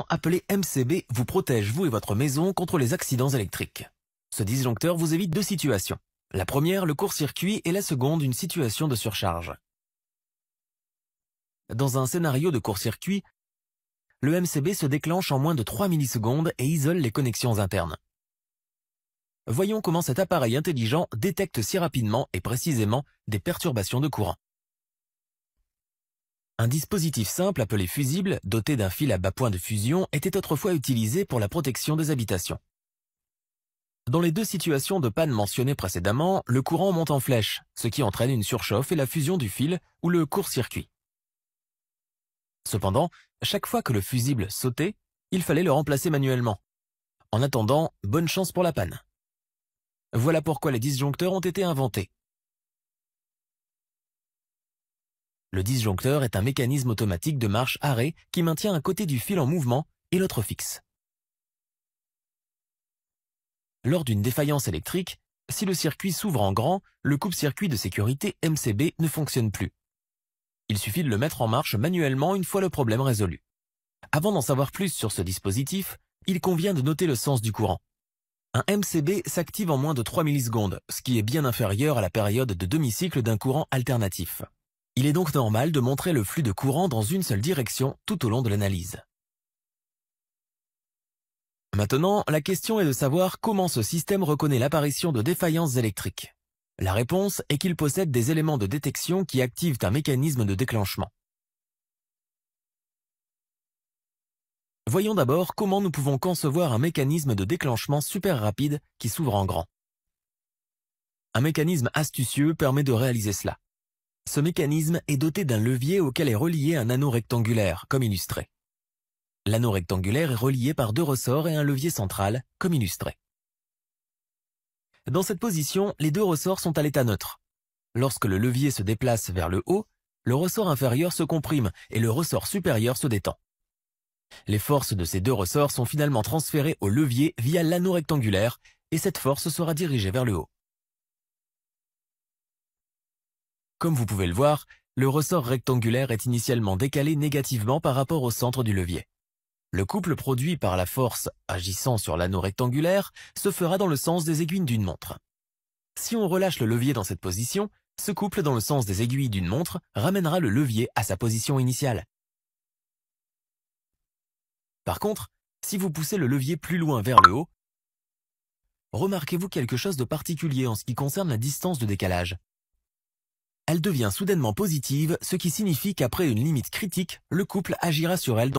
appelé MCB vous protège vous et votre maison contre les accidents électriques. Ce disjoncteur vous évite deux situations. La première, le court-circuit, et la seconde, une situation de surcharge. Dans un scénario de court-circuit, le MCB se déclenche en moins de 3 millisecondes et isole les connexions internes. Voyons comment cet appareil intelligent détecte si rapidement et précisément des perturbations de courant. Un dispositif simple appelé fusible, doté d'un fil à bas point de fusion, était autrefois utilisé pour la protection des habitations. Dans les deux situations de panne mentionnées précédemment, le courant monte en flèche, ce qui entraîne une surchauffe et la fusion du fil ou le court-circuit. Cependant, chaque fois que le fusible sautait, il fallait le remplacer manuellement. En attendant, bonne chance pour la panne. Voilà pourquoi les disjoncteurs ont été inventés. Le disjoncteur est un mécanisme automatique de marche-arrêt qui maintient un côté du fil en mouvement et l'autre fixe. Lors d'une défaillance électrique, si le circuit s'ouvre en grand, le coupe-circuit de sécurité MCB ne fonctionne plus. Il suffit de le mettre en marche manuellement une fois le problème résolu. Avant d'en savoir plus sur ce dispositif, il convient de noter le sens du courant. Un MCB s'active en moins de 3 millisecondes, ce qui est bien inférieur à la période de demi-cycle d'un courant alternatif. Il est donc normal de montrer le flux de courant dans une seule direction tout au long de l'analyse. Maintenant, la question est de savoir comment ce système reconnaît l'apparition de défaillances électriques. La réponse est qu'il possède des éléments de détection qui activent un mécanisme de déclenchement. Voyons d'abord comment nous pouvons concevoir un mécanisme de déclenchement super rapide qui s'ouvre en grand. Un mécanisme astucieux permet de réaliser cela. Ce mécanisme est doté d'un levier auquel est relié un anneau rectangulaire, comme illustré. L'anneau rectangulaire est relié par deux ressorts et un levier central, comme illustré. Dans cette position, les deux ressorts sont à l'état neutre. Lorsque le levier se déplace vers le haut, le ressort inférieur se comprime et le ressort supérieur se détend. Les forces de ces deux ressorts sont finalement transférées au levier via l'anneau rectangulaire et cette force sera dirigée vers le haut. Comme vous pouvez le voir, le ressort rectangulaire est initialement décalé négativement par rapport au centre du levier. Le couple produit par la force agissant sur l'anneau rectangulaire se fera dans le sens des aiguilles d'une montre. Si on relâche le levier dans cette position, ce couple dans le sens des aiguilles d'une montre ramènera le levier à sa position initiale. Par contre, si vous poussez le levier plus loin vers le haut, remarquez-vous quelque chose de particulier en ce qui concerne la distance de décalage. Elle devient soudainement positive, ce qui signifie qu'après une limite critique, le couple agira sur elle